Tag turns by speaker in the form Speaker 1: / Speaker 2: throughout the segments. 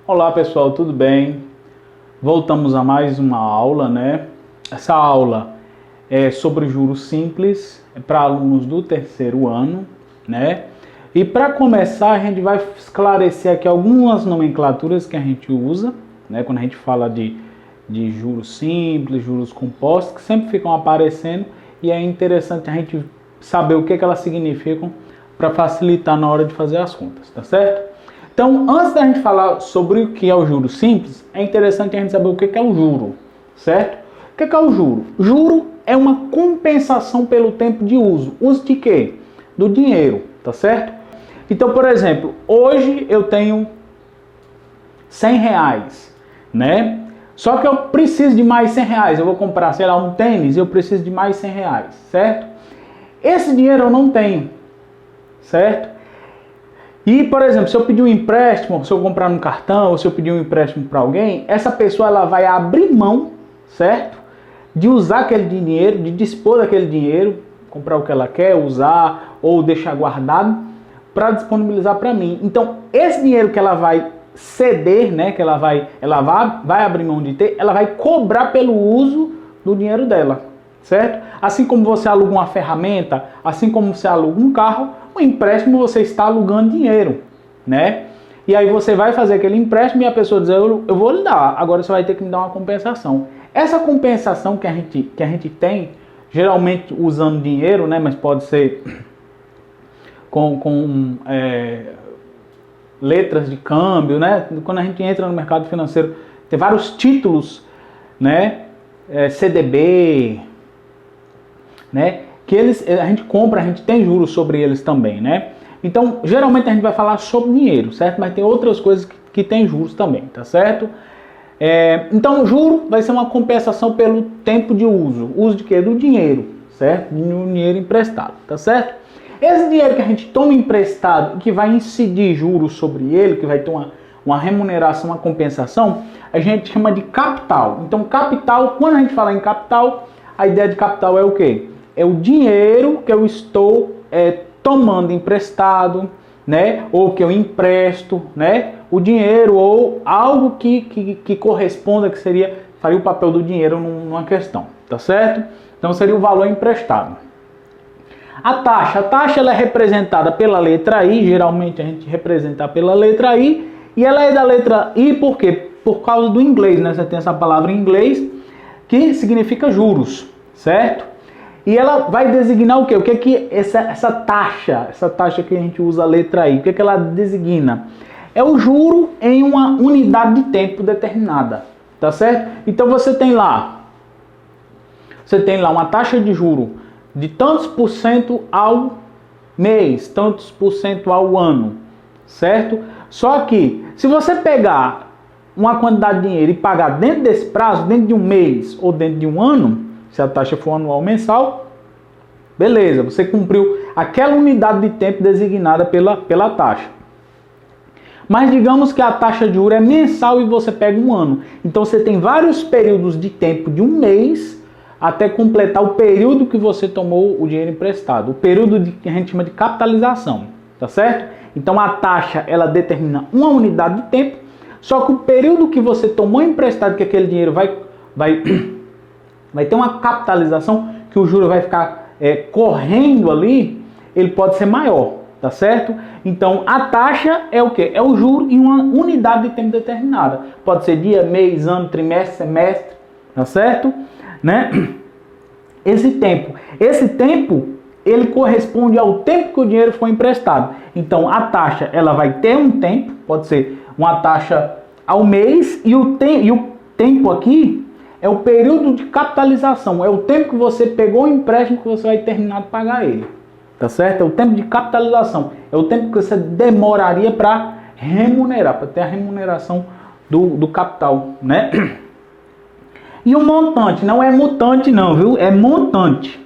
Speaker 1: Olá pessoal, tudo bem? Voltamos a mais uma aula, né? Essa aula é sobre juros simples para alunos do terceiro ano, né? E para começar, a gente vai esclarecer aqui algumas nomenclaturas que a gente usa, né? Quando a gente fala de juros simples, juros compostos, que sempre ficam aparecendo e é interessante a gente saber o que elas significam para facilitar na hora de fazer as contas, tá certo? Então, antes da gente falar sobre o que é o juro simples, é interessante a gente saber o que é o juro, certo? O que é o juro? Juro é uma compensação pelo tempo de uso. Uso de quê? Do dinheiro, tá certo? Então, por exemplo, hoje eu tenho R$100, né? Só que eu preciso de mais R$100. Eu vou comprar, sei lá, um tênis, eu preciso de mais R$100, certo? Esse dinheiro eu não tenho, certo? E, por exemplo, se eu pedir um empréstimo, se eu comprar no cartão, ou se eu pedir um empréstimo para alguém, essa pessoa ela vai abrir mão, certo? De usar aquele dinheiro, de dispor daquele dinheiro, comprar o que ela quer, usar ou deixar guardado para disponibilizar para mim. Então, esse dinheiro que ela vai ceder, né, que ela vai abrir mão de ter, ela vai cobrar pelo uso do dinheiro dela, certo? Assim como você aluga uma ferramenta, assim como você aluga um carro, o empréstimo você está alugando dinheiro, né? E aí você vai fazer aquele empréstimo e a pessoa diz, eu vou lhe dar, agora você vai ter que me dar uma compensação. Essa compensação que a gente tem, geralmente usando dinheiro, né, mas pode ser com letras de câmbio, né? Quando a gente entra no mercado financeiro, tem vários títulos, né? CDB, né? Que a gente compra, a gente tem juros sobre eles também, né? Então, geralmente a gente vai falar sobre dinheiro, certo? Mas tem outras coisas que tem juros também, tá certo? Então, o juro vai ser uma compensação pelo tempo de uso. Uso de quê? Do dinheiro, certo? Do dinheiro emprestado, tá certo? Esse dinheiro que a gente toma emprestado e que vai incidir juros sobre ele, que vai ter uma remuneração, uma compensação, a gente chama de capital. Então, capital, quando a gente fala em capital, a ideia de capital é o quê? É o dinheiro que eu estou tomando emprestado, né? Ou que eu empresto, né? O dinheiro ou algo que corresponda, que faria o papel do dinheiro numa questão, tá certo? Então, seria o valor emprestado. A taxa ela é representada pela letra I, geralmente a gente representa pela letra I, e ela é da letra I por quê? Por causa do inglês, né? Você tem essa palavra em inglês que significa juros, certo? E ela vai designar o quê? O que é que essa taxa que a gente usa a letra I, o que é que ela designa? É o juro em uma unidade de tempo determinada, tá certo? Então você tem lá uma taxa de juro de tantos por cento ao mês, tantos por cento ao ano, certo? Só que, se você pegar uma quantidade de dinheiro e pagar dentro desse prazo, dentro de um mês ou dentro de um ano, se a taxa for anual ou mensal, beleza, você cumpriu aquela unidade de tempo designada pela taxa. Mas digamos que a taxa de juros é mensal e você pega um ano. Então você tem vários períodos de tempo de um mês até completar o período que você tomou o dinheiro emprestado. O período que a gente chama de capitalização, tá certo? Então a taxa, ela determina uma unidade de tempo, só que o período que você tomou emprestado, que aquele dinheiro vai ter uma capitalização, que o juro vai ficar correndo ali, ele pode ser maior, tá certo? Então a taxa é o quê? É o juro em uma unidade de tempo determinada. Pode ser dia, mês, ano, trimestre, semestre, tá certo? Né? Esse tempo, ele corresponde ao tempo que o dinheiro foi emprestado. Então, a taxa, ela vai ter um tempo, pode ser uma taxa ao mês, e o tempo aqui é o período de capitalização, é o tempo que você pegou o empréstimo que você vai terminar de pagar ele, tá certo? É o tempo de capitalização, é o tempo que você demoraria para remunerar, para ter a remuneração do capital, né? E o montante, não é mutante não, viu? É montante.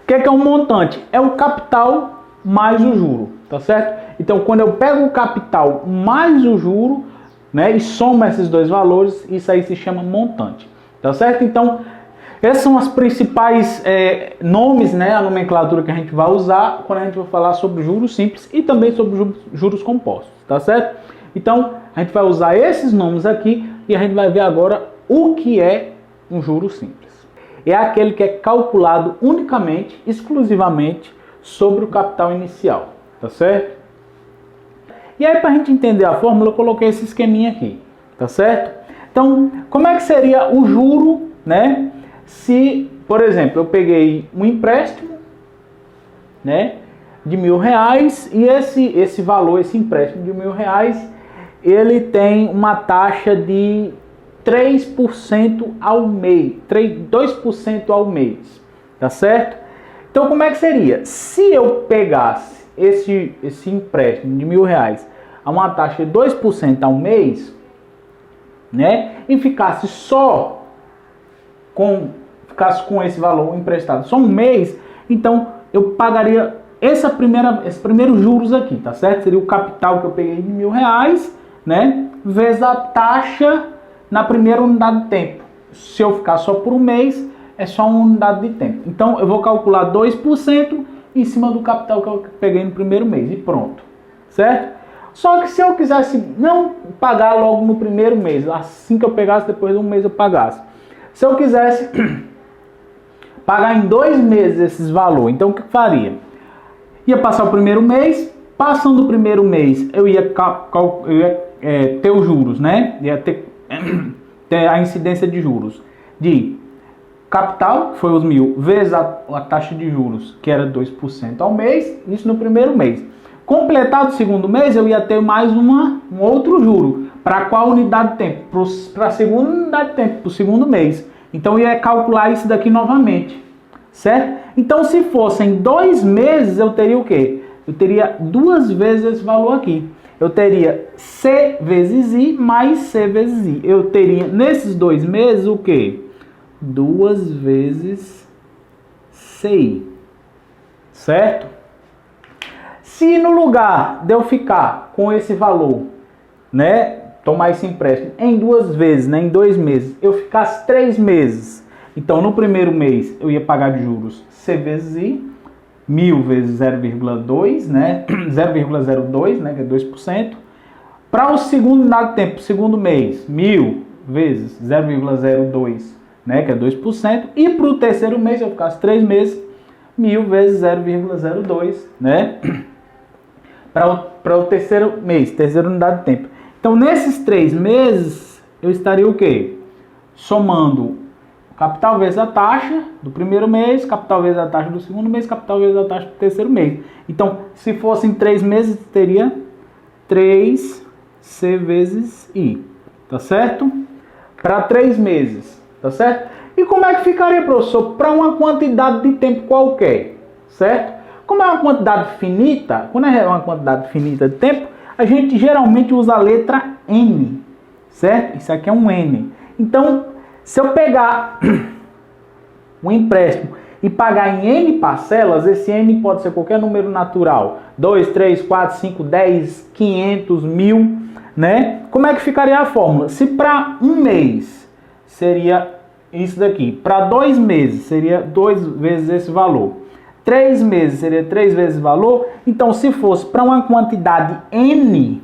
Speaker 1: O que é um montante? É o capital mais o juro, tá certo? Então, quando eu pego o capital mais o juro, né, e soma esses dois valores, isso aí se chama montante, tá certo? Então, esses são os principais nomes, né, a nomenclatura que a gente vai usar quando a gente vai falar sobre juros simples e também sobre juros compostos, tá certo? Então, a gente vai usar esses nomes aqui e a gente vai ver agora o que é um juro simples. É aquele que é calculado unicamente, exclusivamente, sobre o capital inicial, tá certo? E aí, para a gente entender a fórmula, eu coloquei esse esqueminha aqui, tá certo? Então, como é que seria o juro, né? Se, por exemplo, eu peguei um empréstimo, né, de R$1.000 e esse valor, esse empréstimo de R$1.000, ele tem uma taxa de 3% ao mês, 2% ao mês, tá certo? Então, como é que seria? Se eu pegasse esse empréstimo de R$1.000 a uma taxa de 2% ao mês, né, e ficasse com esse valor emprestado só um mês, então eu pagaria esse primeiro juros aqui, tá certo? Seria o capital que eu peguei de R$1.000, né, vezes a taxa na primeira unidade de tempo. Se eu ficar só por um mês, é só uma unidade de tempo. Então eu vou calcular 2% em cima do capital que eu peguei no primeiro mês e pronto, certo? Só que se eu quisesse não pagar logo no primeiro mês, assim que eu pegasse, depois de um mês eu pagasse. Se eu quisesse pagar em 2 meses esses valores, então o que eu faria? Ia passar o primeiro mês, passando o primeiro mês eu ia ter os juros, né? Ia ter a incidência de juros de capital, foi os 1.000, vezes a taxa de juros, que era 2% ao mês, isso no primeiro mês. Completado o segundo mês, eu ia ter mais um outro juro. Para qual unidade de tempo? Para a segunda unidade de tempo, para o segundo mês. Então, eu ia calcular isso daqui novamente, certo? Então, se fossem 2 meses, eu teria o quê? Eu teria 2 vezes esse valor aqui. Eu teria C vezes I mais C vezes I. Eu teria, nesses 2 meses, o quê? 2 vezes CI, certo? Se no lugar de eu ficar com esse valor, né, tomar esse empréstimo em 2 vezes, né, em 2 meses, eu ficasse 3 meses, então no primeiro mês eu ia pagar de juros C vezes I, 1.000 vezes 0,2, né, 0,02, né, que é 2%. Para o segundo unidade de tempo, segundo mês, 1.000 vezes 0,02, né, que é 2%. E para o terceiro mês, se eu ficasse 3 meses, 1.000 vezes 0,02, né, para o terceiro mês, terceira unidade de tempo. Então, nesses 3 meses, eu estaria o quê? Somando capital vezes a taxa do primeiro mês, capital vezes a taxa do segundo mês, capital vezes a taxa do terceiro mês. Então, se fossem 3 meses, teria 3C vezes I, tá certo? Para 3 meses, tá certo? E como é que ficaria, professor? Para uma quantidade de tempo qualquer, certo? Como é uma quantidade finita, quando é uma quantidade finita de tempo, a gente geralmente usa a letra N, certo? Isso aqui é um N. Então, se eu pegar um empréstimo e pagar em N parcelas, esse N pode ser qualquer número natural. 2, 3, 4, 5, 10, 500, 1.000, né? Como é que ficaria a fórmula? Se para um mês seria isso daqui, para 2 meses seria 2 vezes esse valor. 3 meses seria 3 vezes o valor. Então, se fosse para uma quantidade N,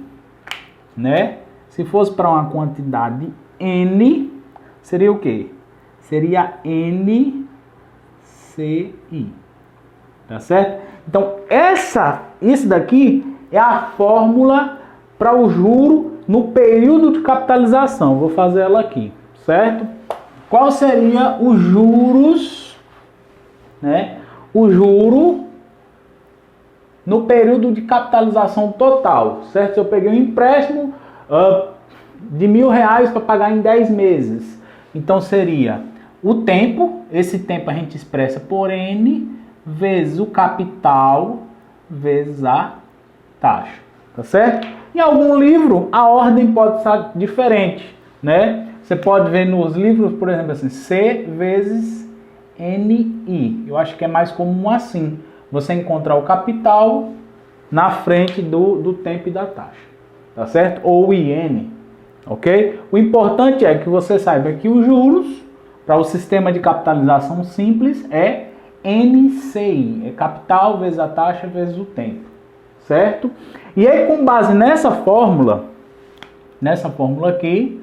Speaker 1: né? Se fosse para uma quantidade N, seria o quê? Seria NCI. Tá certo? Então, isso daqui é a fórmula para o juro no período de capitalização. Vou fazer ela aqui, certo? Qual seria os juros, né? O juro no período de capitalização total, certo? Se eu peguei um empréstimo de R$1.000 para pagar em 10 meses, então seria o tempo, esse tempo a gente expressa por N, vezes o capital, vezes a taxa, tá certo? Em algum livro, a ordem pode estar diferente, né? Você pode ver nos livros, por exemplo, assim, C vezes NI. Eu acho que é mais comum assim. Você encontrar o capital na frente do tempo e da taxa. Tá certo? Ou IN. Ok? O importante é que você saiba que os juros, para o sistema de capitalização simples, é NCI. É capital vezes a taxa vezes o tempo. Certo? E aí, com base nessa fórmula, nessa fórmula aqui,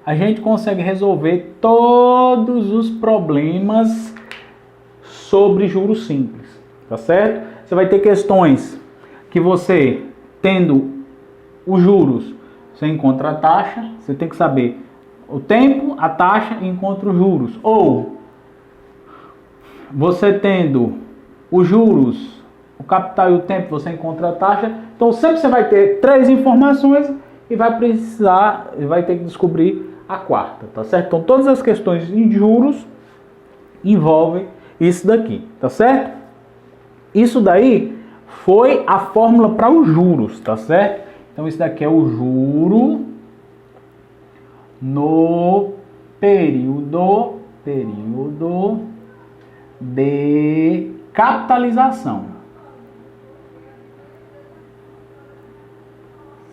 Speaker 1: a gente consegue resolver todos os problemas sobre juros simples, tá certo? Você vai ter questões que você, tendo os juros, você encontra a taxa, você tem que saber o tempo, a taxa e encontra os juros. Ou você tendo os juros, o capital e o tempo, você encontra a taxa. Então sempre você vai ter 3 informações e vai ter que descobrir a quarta, tá certo? Então todas as questões de juros envolvem isso daqui, tá certo? Isso daí foi a fórmula para os juros, tá certo? Então isso daqui é o juro no período de capitalização,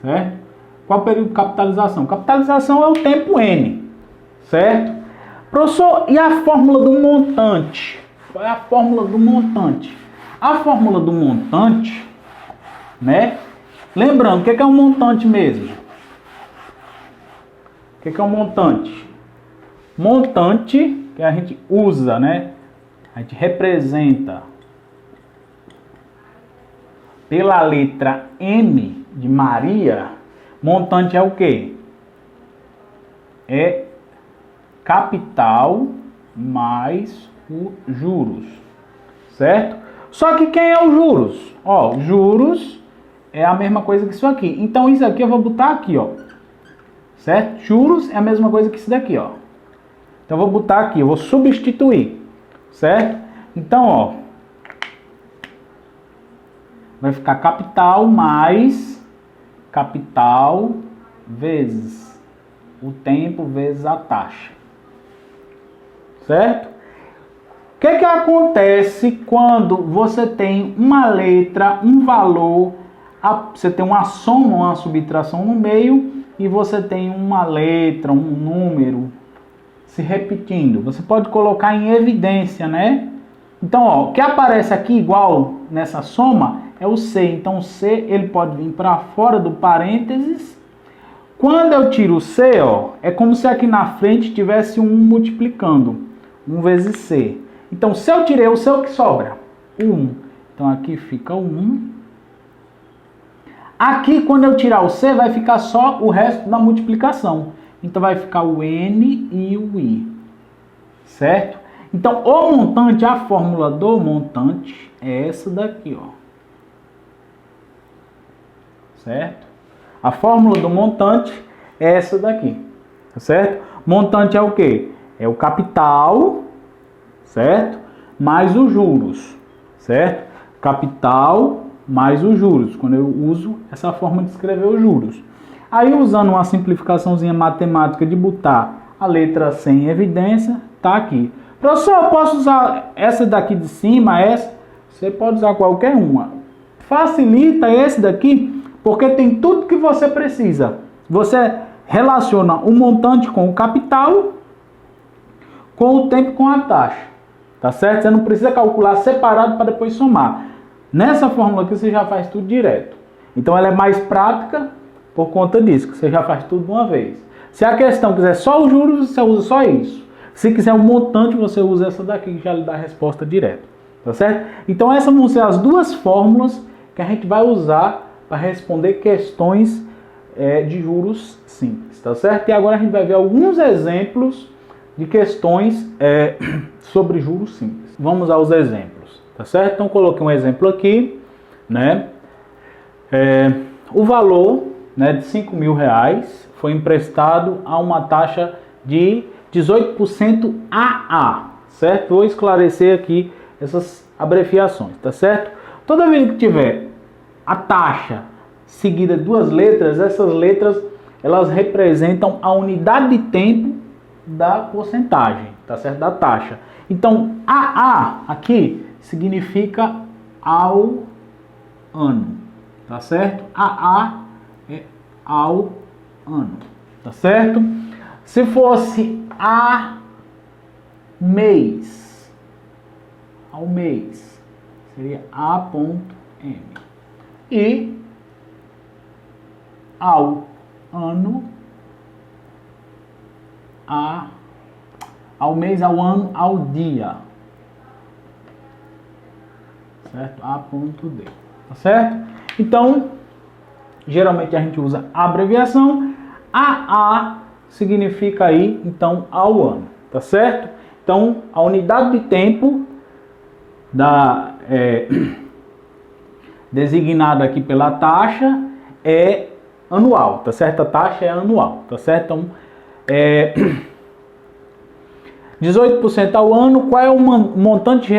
Speaker 1: certo? Qual o período de capitalização? Capitalização é o tempo N, certo? Professor, e a fórmula do montante? Qual é a fórmula do montante? A fórmula do montante, né? Lembrando, o que é um montante mesmo? O que é um montante? Montante que a gente usa, né? A gente representa pela letra M de Maria. Montante é o quê? É capital mais os juros, certo? Só que quem é os juros? Ó, juros é a mesma coisa que isso aqui. Então isso aqui eu vou botar aqui, ó. Certo? Juros é a mesma coisa que isso daqui, ó. Então eu vou botar aqui, eu vou substituir, certo? Então, ó, vai ficar capital mais capital vezes o tempo vezes a taxa, certo? O que acontece quando você tem uma letra, um valor, você tem uma soma, uma subtração no meio e você tem uma letra, um número se repetindo? Você pode colocar em evidência, né? Então, ó, o que aparece aqui igual nessa soma é o C. Então, o C ele pode vir para fora do parênteses. Quando eu tiro o C, ó, é como se aqui na frente tivesse um multiplicando. 1 vezes C. Então, se eu tirei o C, o que sobra? 1. Então, aqui fica o 1. Aqui, quando eu tirar o C, vai ficar só o resto da multiplicação. Então, vai ficar o N e o I. Certo? Então, o montante, a fórmula do montante é essa daqui, ó. Certo? A fórmula do montante é essa daqui. Certo? Montante é o quê? É o capital, certo? Mais os juros, certo? Capital mais os juros, quando eu uso essa forma de escrever os juros. Aí, usando uma simplificaçãozinha matemática de botar a letra C em evidência, tá aqui. Professor, eu posso usar essa daqui de cima, essa? Você pode usar qualquer uma. Facilita esse daqui, porque tem tudo que você precisa. Você relaciona o montante com o capital, com o tempo com a taxa. Tá certo? Você não precisa calcular separado para depois somar. Nessa fórmula aqui você já faz tudo direto. Então ela é mais prática por conta disso, que você já faz tudo de uma vez. Se a questão quiser só os juros, você usa só isso. Se quiser um montante, você usa essa daqui que já lhe dá a resposta direta. Tá certo? Então essas vão ser as duas fórmulas que a gente vai usar para responder questões de juros simples. Tá certo? E agora a gente vai ver alguns exemplos de questões sobre juros simples. Vamos aos exemplos. Tá certo? Então coloquei um exemplo aqui, né? O valor, né, de R$5.000 foi emprestado a uma taxa de 18% AA, certo? Vou esclarecer aqui essas abreviações, tá certo? Toda vez que tiver a taxa seguida de duas letras, essas letras elas representam a unidade de tempo da porcentagem, tá certo? Da taxa. Então, AA aqui significa ao ano, tá certo? AA é ao ano, tá certo? Se fosse a mês, ao mês, seria A.M. E ao ano ao mês, ao ano, ao dia. Certo? A.D. Tá certo? Então, geralmente a gente usa a abreviação. AA significa aí, então, ao ano. Tá certo? Então, a unidade de tempo designada aqui pela taxa é anual, tá certo? A taxa é anual, tá certo? Então, 18% ao ano, qual é o montante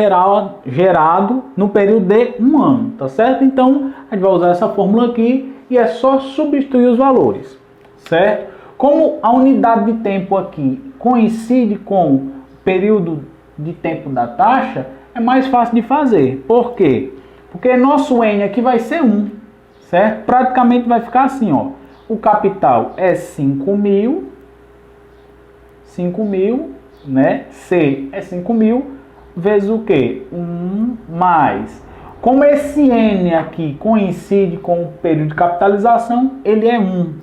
Speaker 1: gerado no período de um ano, tá certo? Então, a gente vai usar essa fórmula aqui e é só substituir os valores, certo? Como a unidade de tempo aqui coincide com o período de tempo da taxa, é mais fácil de fazer. Por quê? Porque nosso N aqui vai ser 1, certo? Praticamente vai ficar assim, ó. O capital é 5.000, né? C é 5.000, vezes o quê? 1 mais. Como esse N aqui coincide com o período de capitalização, ele é 1,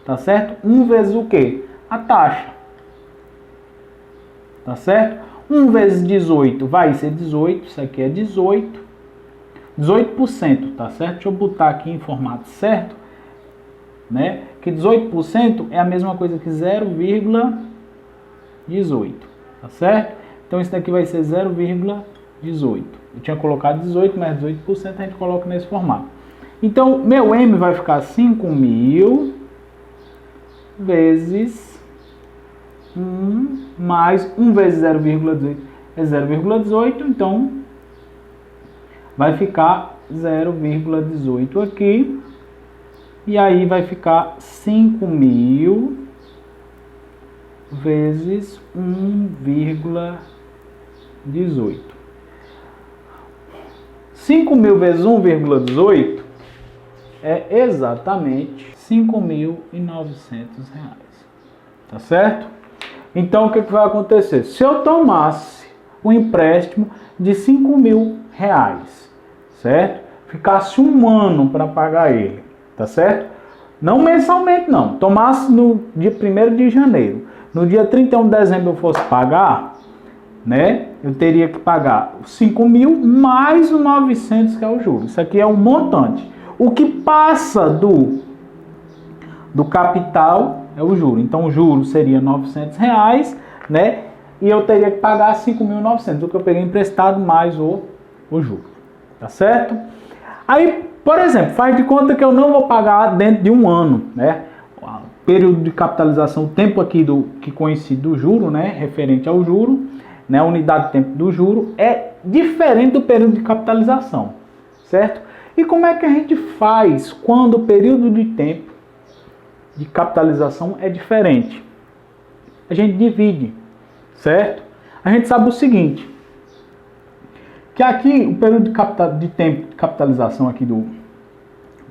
Speaker 1: tá certo? 1 vezes o quê? A taxa, tá certo? 1 vezes 18 vai ser 18, isso aqui é 18, 18%, tá certo? Deixa eu botar aqui em formato certo, né? Que 18% é a mesma coisa que 0,18, tá certo? Então isso daqui vai ser 0,18. Eu tinha colocado 18, mas 18% a gente coloca nesse formato. Então, meu M vai ficar 5.000 vezes 1 mais 1 vezes 0,18 é 0,18, então vai ficar 0,18 aqui, e aí vai ficar 5.000 vezes 1,18. 5.000 vezes 1,18 é exatamente R$5.900, tá certo? Então o que vai acontecer? Se eu tomasse um empréstimo de R$5.000, certo? Ficasse um ano para pagar ele, tá certo? Não mensalmente não, tomasse no dia 1º de janeiro, no dia 31 de dezembro eu fosse pagar, né? Eu teria que pagar os 5.000 mais os 900, que é o juro. Isso aqui é um montante. O que passa do capital é o juro. Então o juro seria R$900, né? E eu teria que pagar 5.900, o que eu peguei emprestado mais o juro. Tá certo? Aí, por exemplo, faz de conta que eu não vou pagar dentro de um ano, né? O período de capitalização, o tempo aqui que coincide do juro, né? Referente ao juro, né? A unidade de tempo do juro é diferente do período de capitalização, certo? E como é que a gente faz quando o período de tempo de capitalização é diferente? A gente divide, certo? A gente sabe o seguinte, que aqui o período de tempo de capitalização aqui do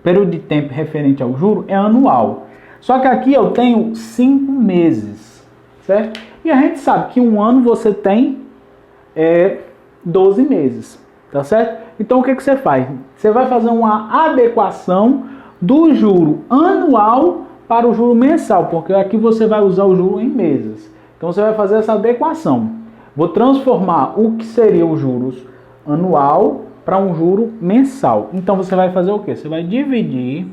Speaker 1: período de tempo referente ao juro é anual. Só que aqui eu tenho 5 meses, certo? E a gente sabe que um ano você tem 12 meses, tá certo? Então o que você faz? Você vai fazer uma adequação do juro anual para o juro mensal, porque aqui você vai usar o juro em meses. Então você vai fazer essa adequação. Vou transformar o que seria os juros anual para um juro mensal. Então você vai fazer o quê? Você vai dividir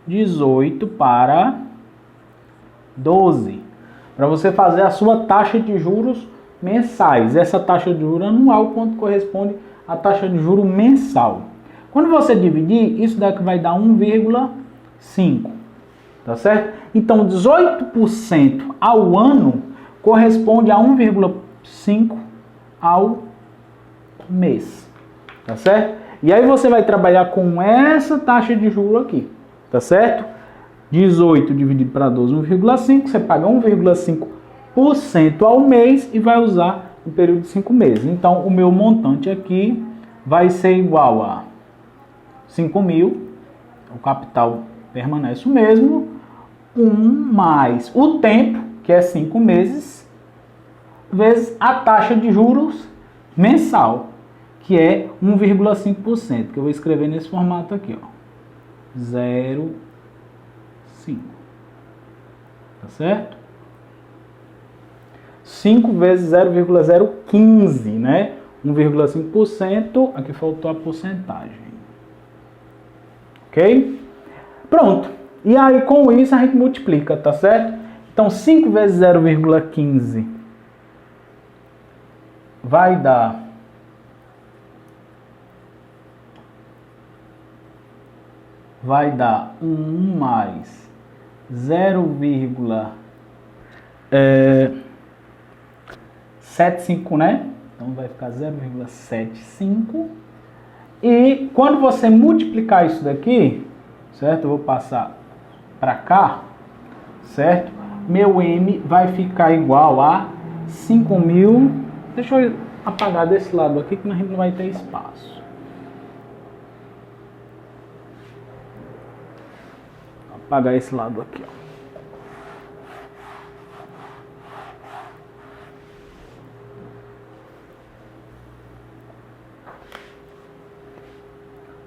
Speaker 1: 18 para 12, para você fazer a sua taxa de juros mensais. Essa taxa de juros anual quanto corresponde à taxa de juros mensal. Quando você dividir, isso daqui vai dar 1,5, tá certo? Então 18% ao ano corresponde a 1,5 ao mês, tá certo? E aí você vai trabalhar com essa taxa de juros aqui, tá certo? 18 dividido para 12, 1,5, você paga 1,5% ao mês e vai usar um período de 5 meses. Então o meu montante aqui vai ser igual a 5.000, o capital permanece o mesmo, 1 mais o tempo, que é 5 meses, vezes a taxa de juros mensal, que é 1,5%, que eu vou escrever nesse formato aqui, ó, 0,5, tá certo? 5 vezes 0,015, né? 1,5%, aqui faltou a porcentagem. Ok? Pronto. E aí, com isso, a gente multiplica, tá certo? Então, 5 vezes 0,15 vai dar 1 mais 0,75, né? Então vai ficar 0,75. E quando você multiplicar isso daqui, certo? Eu vou passar para cá, certo? Meu M vai ficar igual a 5.000. Deixa eu apagar desse lado aqui que a gente não vai ter espaço. Apagar esse lado aqui, ó.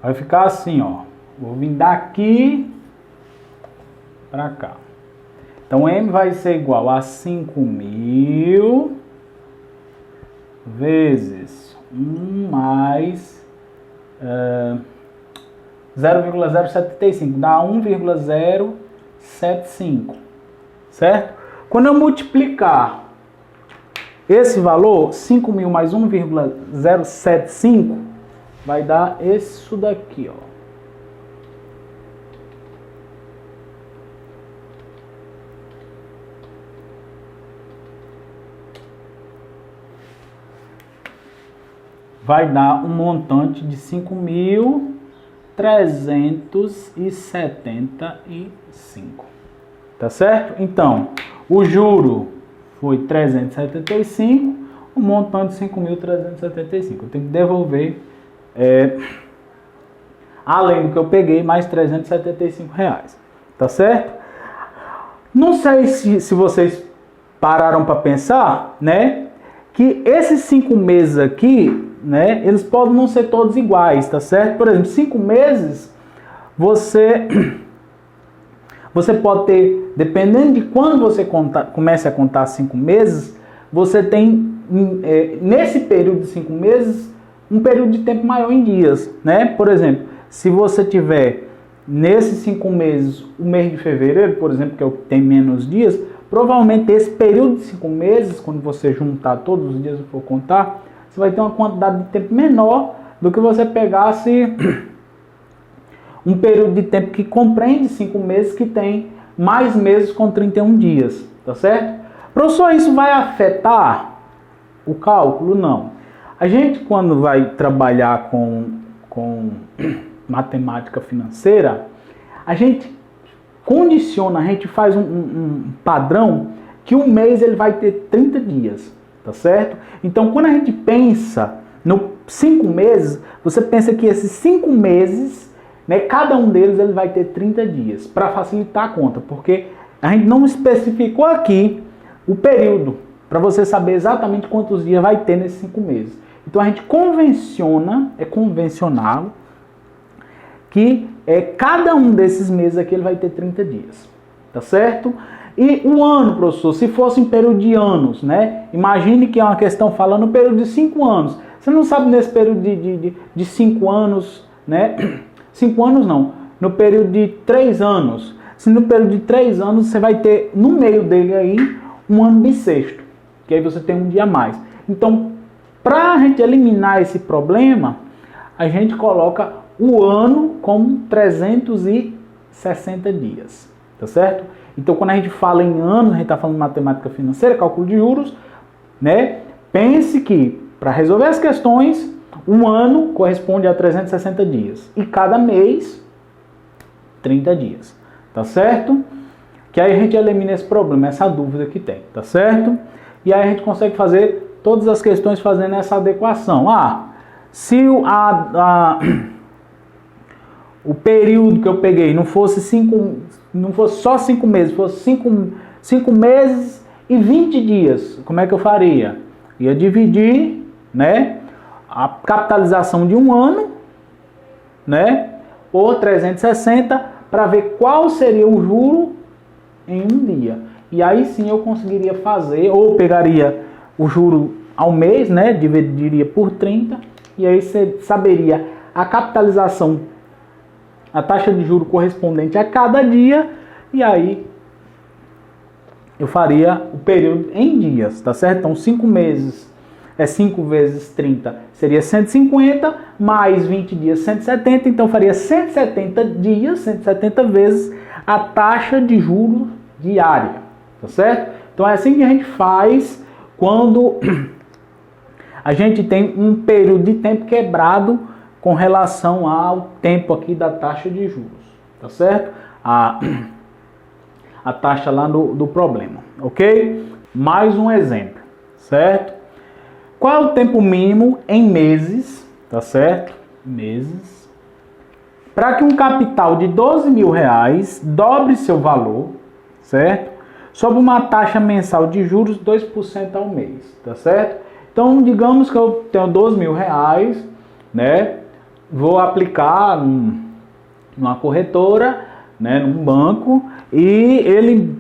Speaker 1: Vai ficar assim, ó. Vou vir daqui para cá. Então, M vai ser igual a 5.000 vezes 1 mais 0,075. Dá 1,075. Certo? Quando eu multiplicar esse valor, 5.000 mais 1,075, vai dar isso daqui, ó. Vai dar um montante de 5.375. Tá certo? Então, o juro foi 375, o montante de 5.375. Eu tenho que devolver, além do que eu peguei, mais R$375. Tá certo? Não sei se vocês pararam para pensar, né? Que esses 5 meses aqui, né, eles podem não ser todos iguais, tá certo? Por exemplo, 5 meses, você pode ter, dependendo de quando você comece a contar 5 meses, você tem, nesse período de 5 meses, um período de tempo maior em dias, né? Por exemplo, se você tiver nesses 5 meses, o mês de fevereiro, por exemplo, que é o que tem menos dias, provavelmente esse período de 5 meses, quando você juntar todos os dias e for contar, você vai ter uma quantidade de tempo menor do que você pegasse um período de tempo que compreende 5 meses, que tem mais meses com 31 dias, tá certo? Professor, isso vai afetar o cálculo? Não. A gente, quando vai trabalhar com matemática financeira, a gente condiciona, a gente faz um padrão que um mês ele vai ter 30 dias, tá certo? Então, quando a gente pensa no 5 meses, você pensa que esses 5 meses, né, cada um deles ele vai ter 30 dias, para facilitar a conta, porque a gente não especificou aqui o período, para você saber exatamente quantos dias vai ter nesses 5 meses. Então, a gente convenciona, é convencional, que cada um desses meses aqui ele vai ter 30 dias, tá certo? E o ano, professor, se fosse em período de anos, né? Imagine que é uma questão falando no período de 5 anos. Você não sabe nesse período de 5 anos, né? 5 anos não, no período de 3 anos. Se no período de 3 anos você vai ter, no meio dele aí, um ano bissexto, que aí você tem um dia a mais. Então, para a gente eliminar esse problema, a gente coloca o ano como 360 dias, tá certo? Então, quando a gente fala em anos, a gente está falando de matemática financeira, cálculo de juros, né? Pense que, para resolver as questões, um ano corresponde a 360 dias. E cada mês, 30 dias, tá certo? Que aí a gente elimina esse problema, essa dúvida que tem, tá certo? E aí a gente consegue fazer todas as questões fazendo essa adequação. Se o período que eu peguei não fosse só 5 meses, fosse 5 meses e 20 dias, como é que eu faria? Ia dividir, né, a capitalização de um ano, né, por 360 para ver qual seria o juro em um dia. e aí sim eu conseguiria fazer, ou pegaria o juro ao mês, né, dividiria por 30, e aí você saberia a capitalização, a taxa de juro correspondente a cada dia, e aí eu faria o período em dias, tá certo? Então 5 meses, 5 vezes 30 seria 150, mais 20 dias 170, então faria 170 dias, 170 vezes a taxa de juros diária, tá certo? Então é assim que a gente faz quando a gente tem um período de tempo quebrado com relação ao tempo aqui da taxa de juros, tá certo? A taxa lá do problema, ok? Mais um exemplo, certo? Qual é o tempo mínimo em meses, tá certo? Meses. Para que um capital de 12 mil reais dobre seu valor, certo? Sob uma taxa mensal de juros 2% ao mês, tá certo? Então, digamos que eu tenho 12 mil reais, né? Vou aplicar numa corretora, né, num banco, e ele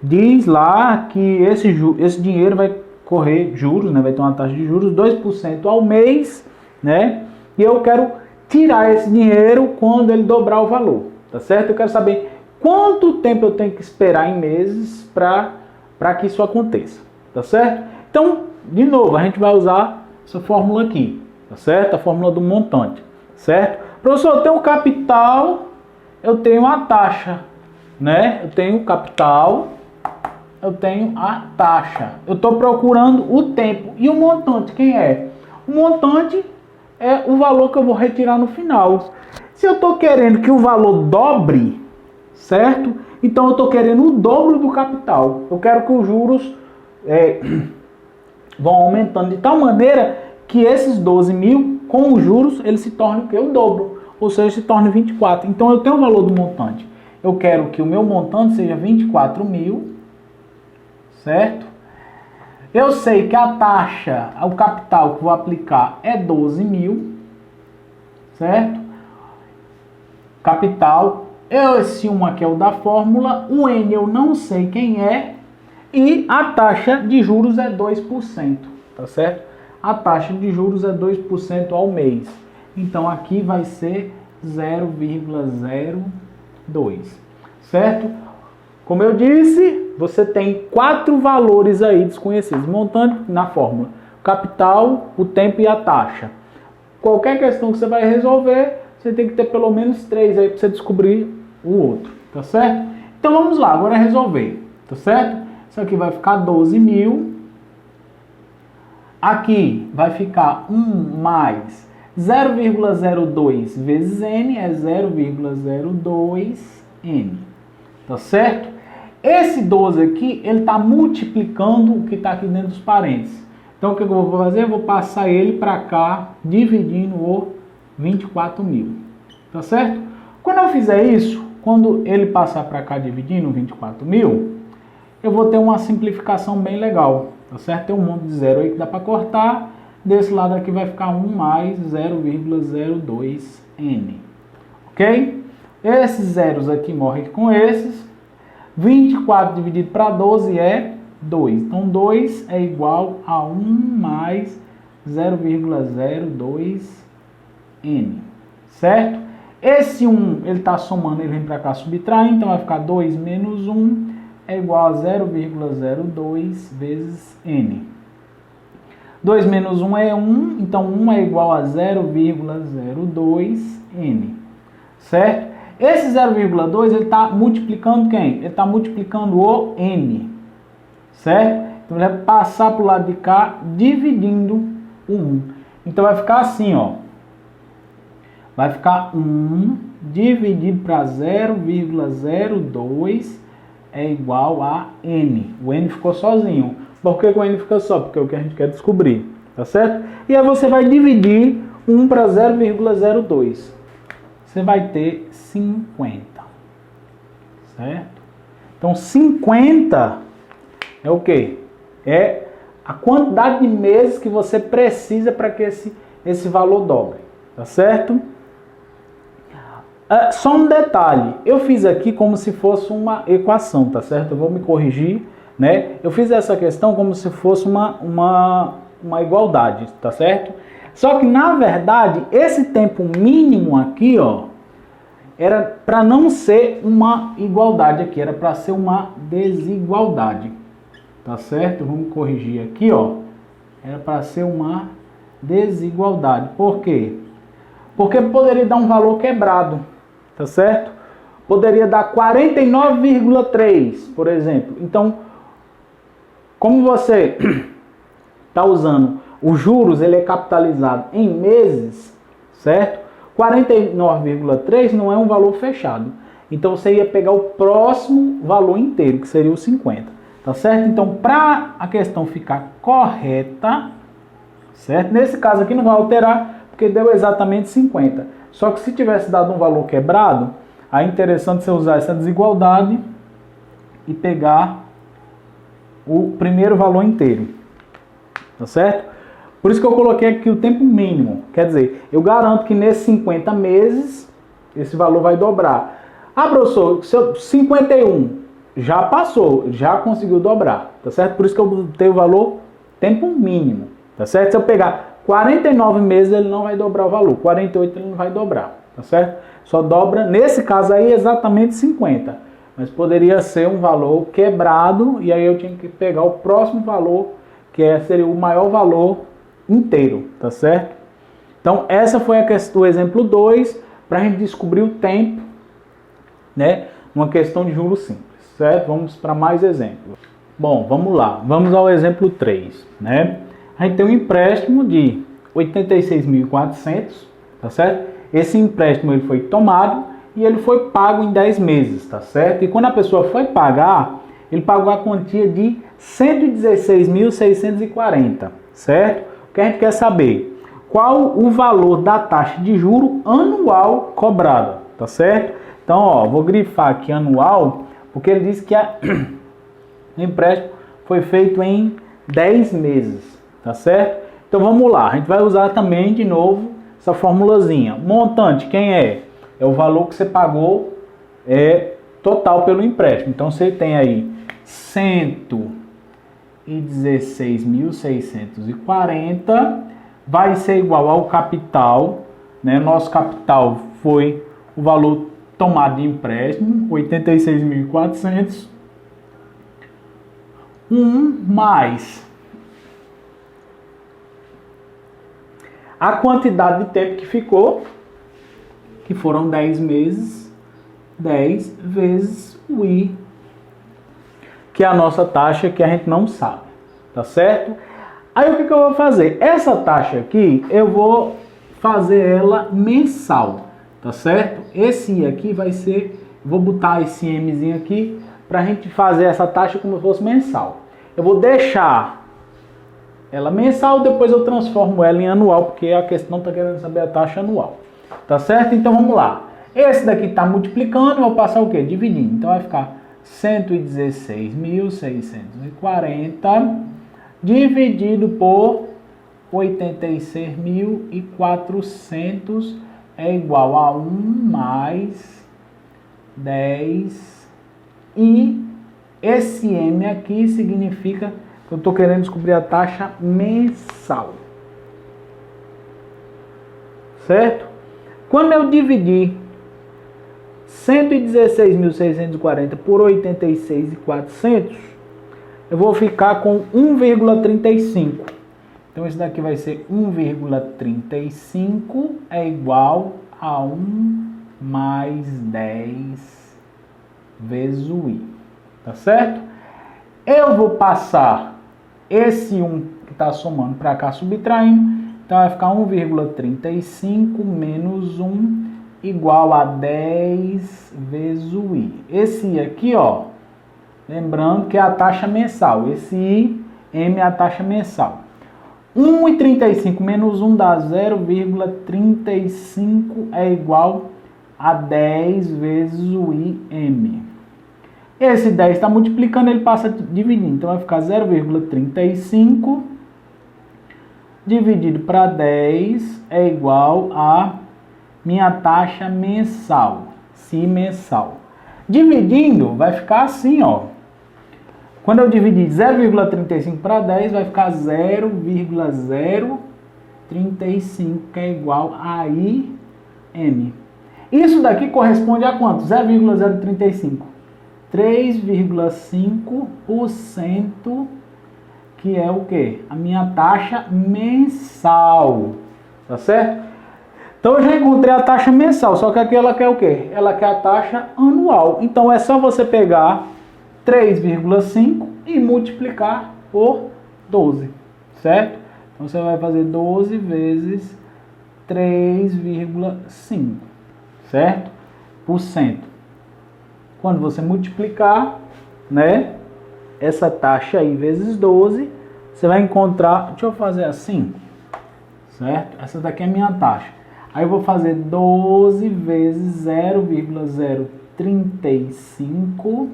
Speaker 1: diz lá que esse dinheiro vai correr juros, né, vai ter uma taxa de juros 2% ao mês, né, e eu quero tirar esse dinheiro quando ele dobrar o valor, tá certo? Eu quero saber quanto tempo eu tenho que esperar em meses para que isso aconteça, tá certo? Então, de novo, a gente vai usar essa fórmula aqui, tá certo? A fórmula do montante, certo? Professor, eu tenho o capital, eu tenho a taxa, né? Eu tenho o capital, eu tenho a taxa. Eu estou procurando o tempo. E o montante, quem é? O montante é o valor que eu vou retirar no final. Se eu estou querendo que o valor dobre, certo? Então eu estou querendo o dobro do capital. Eu quero que os juros vão aumentando de tal maneira que esses 12 mil, com os juros, eles se tornem o dobro. Ou seja, se torne 24. Então eu tenho o valor do montante. Eu quero que o meu montante seja 24 mil, certo? Eu sei que a taxa, o capital que vou aplicar é 12 mil, certo? Capital, esse 1 aqui é o da fórmula, o N eu não sei quem é, e a taxa de juros é 2%, tá certo? A taxa de juros é 2% ao mês. Então aqui vai ser 0,02, certo? Como eu disse, você tem 4 valores aí desconhecidos, montante na fórmula: capital, o tempo e a taxa. Qualquer questão que você vai resolver, você tem que ter pelo menos 3 aí para você descobrir o outro, tá certo? Então vamos lá, agora é resolver, tá certo? Isso aqui vai ficar 12 mil. Aqui vai ficar 1 mais 0,02 vezes N é 0,02N, tá certo? Esse 12 aqui, ele está multiplicando o que está aqui dentro dos parênteses. Então o que eu vou fazer? Eu vou passar ele para cá, dividindo o 24 mil, tá certo? Quando eu fizer isso, quando ele passar para cá dividindo 24 mil, eu vou ter uma simplificação bem legal, tá certo? Tem um monte de zero aí que dá para cortar. Desse lado aqui vai ficar 1 mais 0,02N, ok? Esses zeros aqui morrem com esses. 24 dividido para 12 é 2. Então 2 é igual a 1 mais 0,02N, certo? Esse 1, ele está somando, ele vem para cá subtrair, então vai ficar 2 menos 1 é igual a 0,02 vezes N. 2 menos 1 é 1, então 1 é igual a 0,02N, certo? Esse 0,2 ele está multiplicando quem? Ele está multiplicando o N, certo? Então ele vai passar para o lado de cá dividindo o 1. Então vai ficar assim, ó. Vai ficar 1 dividido para 0,02 é igual a N. O N ficou sozinho. Por que o N fica só? Porque é o que a gente quer descobrir, tá certo? E aí você vai dividir 1 para 0,02. Você vai ter 50, certo? Então 50 é o quê? É a quantidade de meses que você precisa para que esse valor dobre, tá certo? Só um detalhe, eu fiz aqui como se fosse uma equação, tá certo? Eu vou me corrigir, né? Eu fiz essa questão como se fosse uma igualdade, tá certo? Só que, na verdade, esse tempo mínimo aqui, ó, era para não ser uma igualdade aqui, era para ser uma desigualdade, tá certo? Vamos corrigir aqui, ó, era para ser uma desigualdade. Por quê? Porque poderia dar um valor quebrado, tá certo? Poderia dar 49,3, por exemplo. Então, como você está usando os juros, ele é capitalizado em meses, certo? 49,3 não é um valor fechado. Então, você ia pegar o próximo valor inteiro, que seria o 50, tá certo? Então, para a questão ficar correta, certo? Nesse caso aqui não vai alterar, porque deu exatamente 50. Só que se tivesse dado um valor quebrado, aí é interessante você usar essa desigualdade e pegar o primeiro valor inteiro, tá certo? Por isso que eu coloquei aqui o tempo mínimo. Quer dizer, eu garanto que nesses 50 meses, esse valor vai dobrar. Ah, professor, 51 já passou, já conseguiu dobrar, tá certo? Por isso que eu botei o valor tempo mínimo, tá certo? Se eu pegar 49 meses, ele não vai dobrar o valor. 48 ele não vai dobrar, tá certo? Só dobra, nesse caso aí, exatamente 50. Mas poderia ser um valor quebrado, e aí eu tinha que pegar o próximo valor, que seria o maior valor inteiro, tá certo? Então, essa foi o exemplo 2, para a gente descobrir o tempo, né? Uma questão de juros simples, certo? Vamos para mais exemplos. Bom, vamos lá. Vamos ao exemplo 3, né? A gente tem um empréstimo de 86.400, tá certo? Esse empréstimo ele foi tomado e ele foi pago em 10 meses, tá certo? E quando a pessoa foi pagar, ele pagou a quantia de 116.640, certo? O que a gente quer saber? Qual o valor da taxa de juro anual cobrada, tá certo? Então, ó, vou grifar aqui anual, porque ele diz que o empréstimo foi feito em 10 meses, tá certo? Então, vamos lá. A gente vai usar também, de novo, essa formulazinha. Montante, quem é? É o valor que você pagou total pelo empréstimo. Então, você tem aí 116.640, vai ser igual ao capital, né? Nosso capital foi o valor tomado de empréstimo, 86.400, mais a quantidade de tempo que ficou, que foram 10 meses, 10 vezes o I, que é a nossa taxa que a gente não sabe, tá certo? Aí o que eu vou fazer? Essa taxa aqui, eu vou fazer ela mensal, tá certo? Esse I aqui vai ser, vou botar esse Mzinho aqui, pra gente fazer essa taxa como se fosse mensal. Eu vou deixar ela mensal, depois eu transformo ela em anual, porque a questão está querendo saber a taxa anual, tá certo? Então vamos lá. Esse daqui está multiplicando, eu vou passar o quê? Dividindo. Então vai ficar 116.640 dividido por 86.400 é igual a 1 mais 10. E esse M aqui significa que eu estou querendo descobrir a taxa mensal. Certo? Quando eu dividir 116.640 por 86.400, eu vou ficar com 1,35. Então, isso daqui vai ser 1,35 é igual a 1 mais 10 vezes o I. Tá certo? Eu vou passar esse 1 que está somando para cá, subtraindo. Então, vai ficar 1,35 menos 1 igual a 10 vezes o I. Esse I aqui, ó, lembrando que é a taxa mensal. Esse I, M é a taxa mensal. 1,35 menos 1 dá 0,35 é igual a 10 vezes o IM. Esse 10 está multiplicando, ele passa dividindo. Então vai ficar 0,35 dividido para 10 é igual a minha taxa mensal. Se mensal. Dividindo, vai ficar assim, ó. Quando eu dividir 0,35 para 10, vai ficar 0,035, que é igual a IM. Isso daqui corresponde a quanto? 0,035. 3,5%, que é o quê? A minha taxa mensal. Tá certo? Então eu já encontrei a taxa mensal, só que aqui ela quer o quê? Ela quer a taxa anual. Então é só você pegar 3,5 e multiplicar por 12, certo? Então você vai fazer 12 vezes 3,5, certo? Por cento. Quando você multiplicar, né, essa taxa aí vezes 12, você vai encontrar, deixa eu fazer assim, certo? Essa daqui é a minha taxa. Aí eu vou fazer 12 vezes 0,035.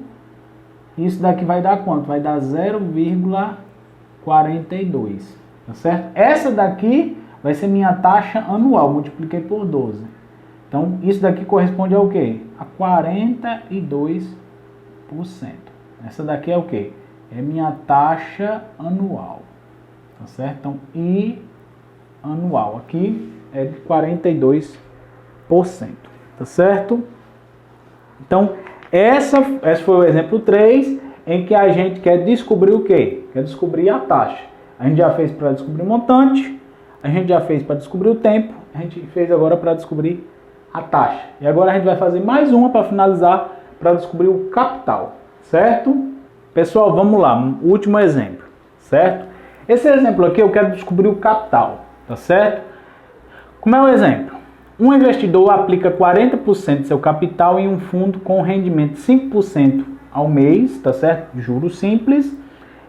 Speaker 1: Isso daqui vai dar quanto? Vai dar 0,42. Tá certo? Essa daqui vai ser minha taxa anual. Multipliquei por 12. Então, isso daqui corresponde ao quê? A 42%. Essa daqui é o quê? É minha taxa anual. Tá certo? Então, I anual. Aqui é de 42%, tá certo? Então, esse foi o exemplo 3, em que a gente quer descobrir o quê? Quer descobrir a taxa. A gente já fez para descobrir o montante, a gente já fez para descobrir o tempo, a gente fez agora para descobrir a taxa. E agora a gente vai fazer mais uma para finalizar, para descobrir o capital, certo? Pessoal, vamos lá, último exemplo, certo? Esse exemplo aqui eu quero descobrir o capital, tá certo? Como é o exemplo? Um investidor aplica 40% de seu capital em um fundo com rendimento de 5% ao mês, tá certo? Juros simples.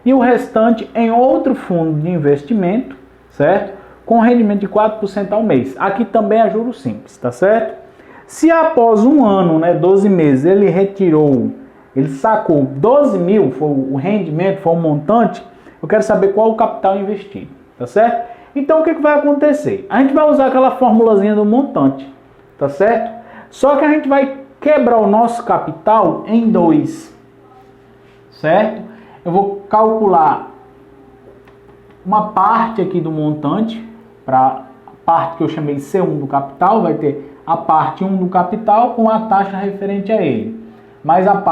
Speaker 1: E o restante em outro fundo de investimento, certo? Com rendimento de 4% ao mês. Aqui também é juros simples, tá certo? Se após um ano, 12 meses, ele sacou 12 mil, foi o rendimento, foi o montante, eu quero saber qual o capital investido, tá certo? Então, o que vai acontecer? A gente vai usar aquela formulazinha do montante, tá certo? Só que a gente vai quebrar o nosso capital em 2, certo? Eu vou calcular uma parte aqui do montante, para a parte que eu chamei de C1 do capital, vai ter a parte 1 do capital com a taxa referente a ele, mais a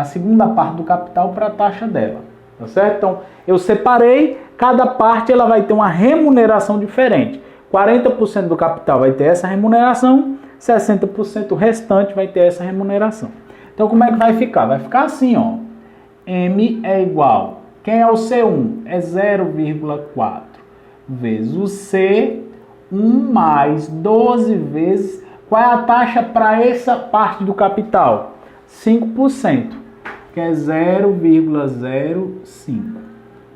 Speaker 1: segunda parte do capital para a taxa dela, tá certo? Então, eu separei. Cada parte ela vai ter uma remuneração diferente. 40% do capital vai ter essa remuneração, 60% restante vai ter essa remuneração. Então, como é que vai ficar? Vai ficar assim, ó. M é igual. Quem é o C1? É 0,4 vezes o C, 1 mais 12 vezes... Qual é a taxa para essa parte do capital? 5%, que é 0,05.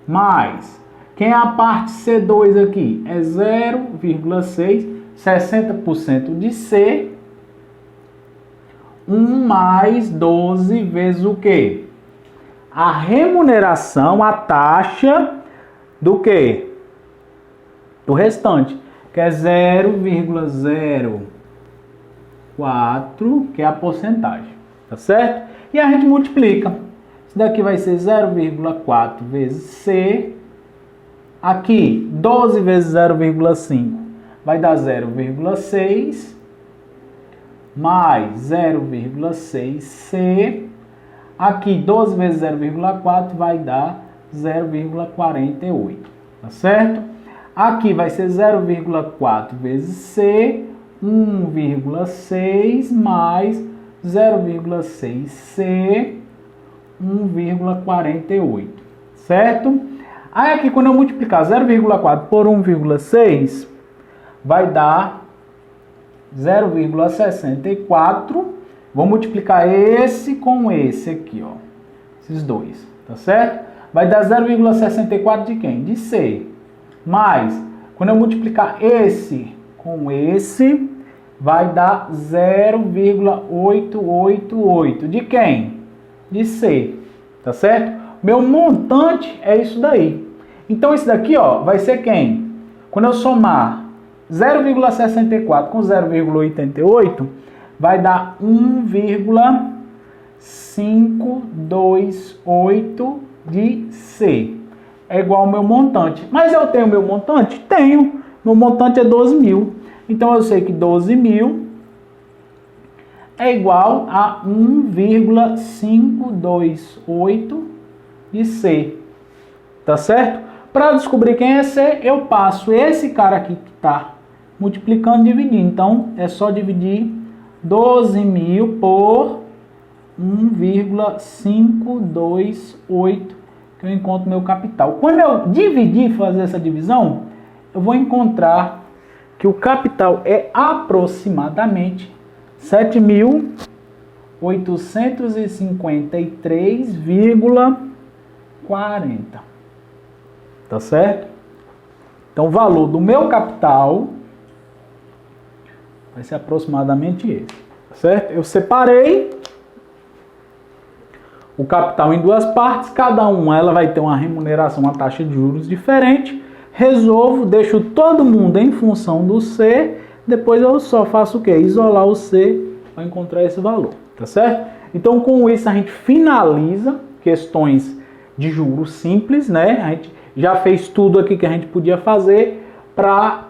Speaker 1: Mais... Quem é a parte C2 aqui? É 0,6, 60% de C, 1 mais 12 vezes o quê? A remuneração, a taxa do quê? Do restante, que é 0,04, que é a porcentagem, tá certo? E a gente multiplica. Isso daqui vai ser 0,4 vezes C. Aqui, 12 vezes 0,5 vai dar 0,6 mais 0,6C. Aqui, 12 vezes 0,4 vai dar 0,48, tá certo? Aqui vai ser 0,4 vezes C, 1,6 mais 0,6C, 1,48, certo? Aí aqui, quando eu multiplicar 0,4 por 1,6, vai dar 0,64. Vou multiplicar esse com esse aqui, ó. Esses dois, tá certo? Vai dar 0,64 de quem? De C. Mais, quando eu multiplicar esse com esse, vai dar 0,888. De quem? De C, tá certo? Meu montante é isso daí. Então, esse daqui, ó, vai ser quem? Quando eu somar 0,64 com 0,88 vai dar 1,528 de C. É igual ao meu montante. Mas eu tenho meu montante? Tenho. Meu montante é 12 mil. Então eu sei que 12 mil é igual a 1,528 de C. Tá certo? Para descobrir quem é C, eu passo esse cara aqui que está multiplicando e dividindo. Então é só dividir 12 mil por 1,528 que eu encontro meu capital. Quando eu dividir, fazer essa divisão, eu vou encontrar que o capital é aproximadamente 7.853,40. Tá certo? Então o valor do meu capital vai ser aproximadamente esse. Tá certo? Eu separei o capital em duas partes, cada uma ela vai ter uma remuneração, uma taxa de juros diferente. Resolvo, deixo todo mundo em função do C, depois eu só faço o quê? Isolar o C para encontrar esse valor, tá certo? Então com isso a gente finaliza questões de juros simples, né? A gente já fez tudo aqui que a gente podia fazer para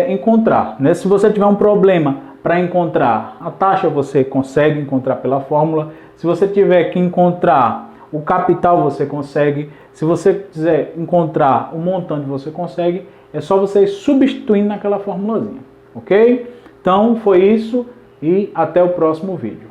Speaker 1: encontrar, né? Se você tiver um problema para encontrar a taxa, você consegue encontrar pela fórmula. Se você tiver que encontrar o capital, você consegue. Se você quiser encontrar o montante, você consegue. É só você ir substituindo naquela formulazinha, ok? Então foi isso e até o próximo vídeo.